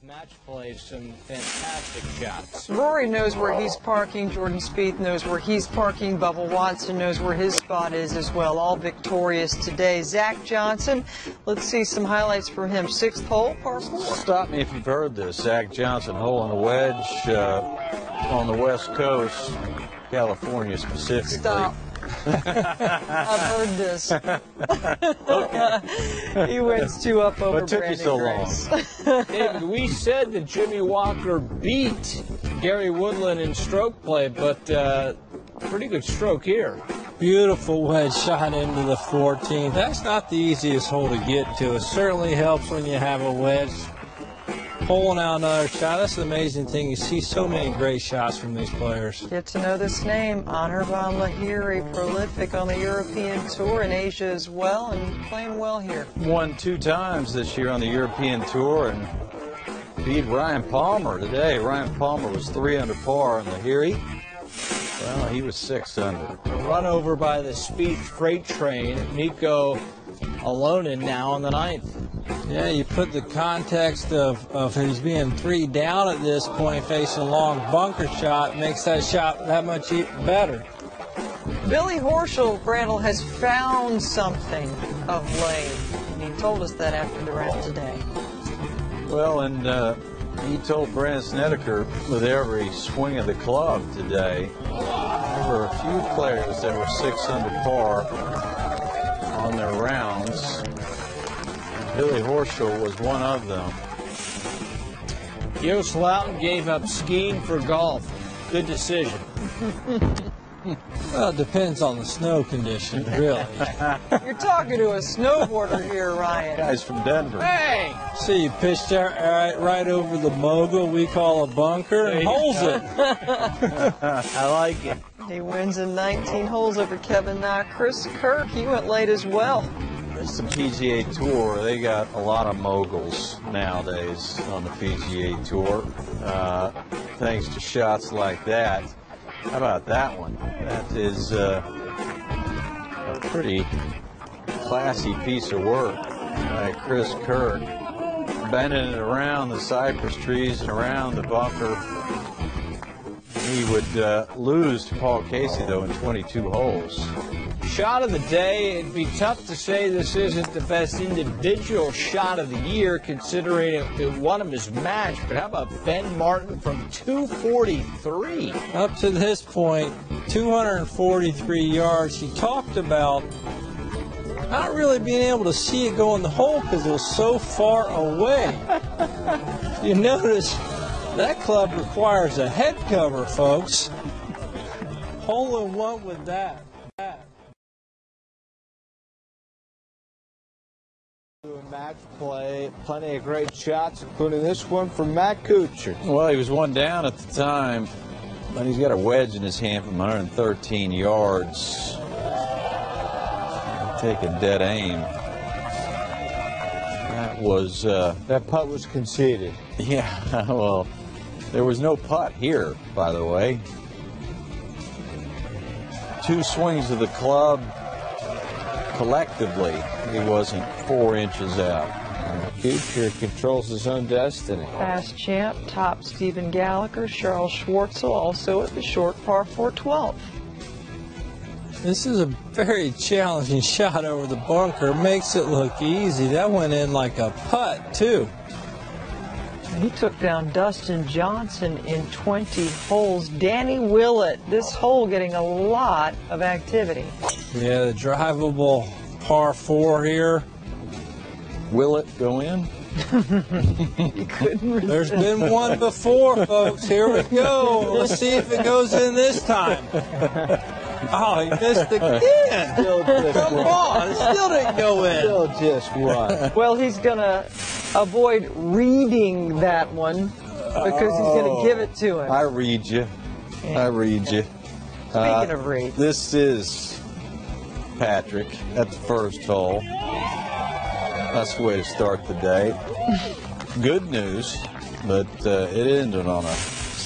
Match plays some fantastic shots. Rory knows where he's parking. Jordan Spieth knows where he's parking. Bubba Watson knows where his spot is as well. All victorious today. Zach Johnson, let's see some highlights from him. 6th hole, par 4. Stop me if you've heard this. Zach Johnson holding a wedge on the West Coast, California specifically. Stop. I've heard this. He wins 2 up over What took you so Grace. long? David, we said that Jimmy Walker beat Gary Woodland in stroke play, but pretty good stroke here. Beautiful wedge shot into the 14th. That's not the easiest hole to get to. It certainly helps when you have a wedge. Pulling out another shot. That's the amazing thing. You see so many great shots from these players. Get to know this name, Honor van Lahiri, prolific on the European Tour in Asia as well, and playing well here. Won 2 times this year on the European Tour and beat Ryan Palmer today. Ryan Palmer was 3 under par on Lahiri. Well, he was 6 under. Run over by the Spieth freight train. Nico Alonen now on the 9th. Yeah, you put the context of he's being 3 down at this point, facing a long bunker shot, makes that shot that much better. Billy Horschel, Randall, has found something of late, and he told us that after the round today. Well, and he told Brandon Snedeker with every swing of the club today, there were a few players that were 6 under par on their rounds. Billy Horschel was one of them. Jost Loudon gave up skiing for golf. Good decision. Well, it depends on the snow condition, really. You're talking to a snowboarder here, Ryan. Guys from Denver. Hey! See, you pitched right over the mogul we call a bunker and holds it. I like it. He wins in 19 holes over Kevin Na. Chris Kirk, he went late as well. It's the PGA Tour. They got a lot of moguls nowadays on the PGA Tour, thanks to shots like that. How about that one? That is a pretty classy piece of work by Chris Kirk. Bending it around the cypress trees and around the bunker. He would lose to Paul Casey, though, in 22 holes. Shot of the day, it'd be tough to say this isn't the best individual shot of the year, considering it won him his match. But how about Ben Martin from 243? Up to this point, 243 yards. He talked about not really being able to see it go in the hole because it was so far away. You notice that club requires a head cover, folks. Hole in one with that. Match play, plenty of great shots, including this one from Matt Kuchar. Well, he was 1 down at the time, but he's got a wedge in his hand from 113 yards. Taking dead aim. That was That putt was conceded. yeah. Well, there was no putt here, by the way. 2 swings of the club. Collectively, he wasn't 4 inches out. Kuchar controls his own destiny. Past champ, top Stephen Gallagher, Charles Schwartzel, also at the short par 4 12. This is a very challenging shot over the bunker. Makes it look easy. That went in like a putt, too. He took down Dustin Johnson in 20 holes. Danny Willett, this hole getting a lot of activity. Yeah, the drivable par 4 here. Will it go in? He couldn't resist. There's been one before, folks. Here we go. Let's see if it goes in this time. Oh, he missed again. Come on, it still didn't go in. Still just one. Well, he's going to avoid reading that one because he's going to give it to him. I read you. I read you. Speaking of read. This is Patrick at the first hole. That's the way to start the day. Good news, but it ended on a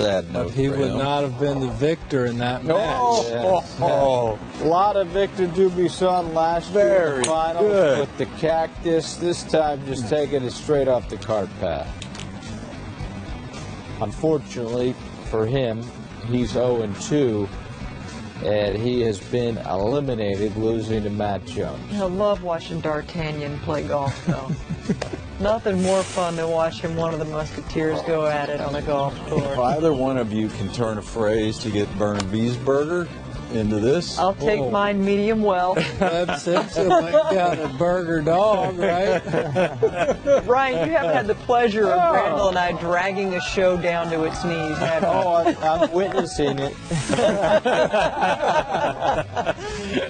sad note. He for would him. not have been the victor in that match. A lot of Victor Dubuisson last year in the final good. with the cactus. This time just taking it straight off the cart path. Unfortunately for him, he's 0-2, and he has been eliminated, losing to Matt Jones. I love watching D'Artagnan play golf, though. Nothing more fun than watching one of the Musketeers go at it on a golf course. If either one of you can turn a phrase to get Burnaby's burger into this, I'll take mine medium well. Webb Simpson went down a burger dog, right? Ryan, you haven't had the pleasure of Randall and I dragging a show down to its knees, have you? I'm witnessing it.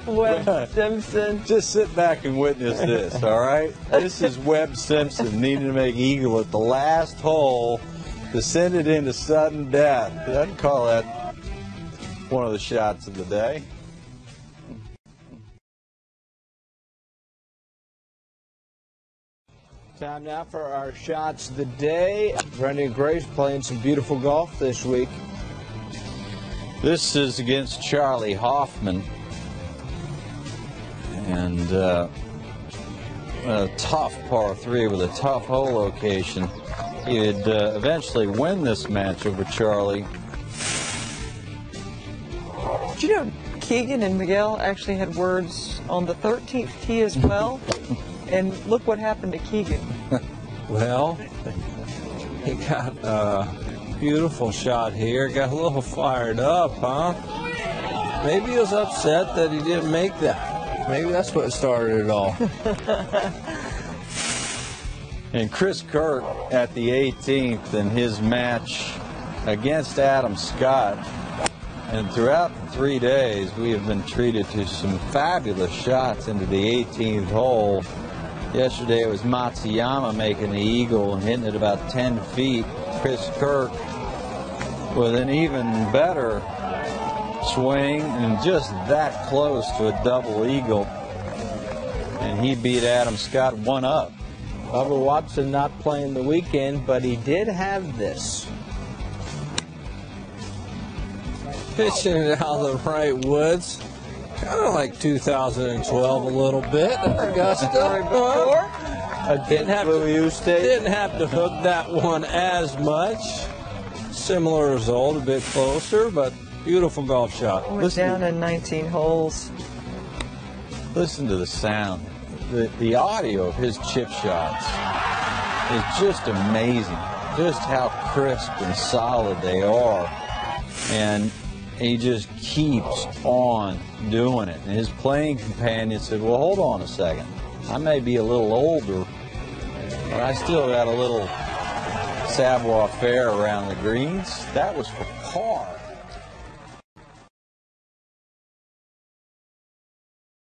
Webb Simpson. just sit back and witness this, all right? This is Webb Simpson needing to make eagle at the last hole, descended into sudden death. I'd call that one of the shots of the day. Time now for our shots of the day. Brendan Gray's playing some beautiful golf this week. This is against Charlie Hoffman. And a tough par 3 with a tough hole location. He'd eventually win this match over Charlie. Did you know Keegan and Miguel actually had words on the 13th tee as well? And look what happened to Keegan. Well, he got a beautiful shot here. Got a little fired up, huh? Maybe he was upset that he didn't make that. Maybe that's what started it all. And Chris Kirk at the 18th in his match against Adam Scott. And throughout the 3 days, we have been treated to some fabulous shots into the 18th hole. Yesterday it was Matsuyama making the eagle and hitting it about 10 feet. Chris Kirk with an even better swing and just that close to a double eagle. And he beat Adam Scott 1 up. Bubba Watson not playing the weekend, but he did have this. Pitching it out of the right woods. Kind of like 2012 a little bit. Augusta. Didn't have to hook that one as much. Similar result, a bit closer, but beautiful golf shot. We're down in 19 holes. Listen to the sound. The audio of his chip shots is just amazing. Just how crisp and solid they are. And he just keeps on doing it. And his playing companion said, well, hold on a second. I may be a little older, but I still got a little savoir-faire around the greens. That was for par.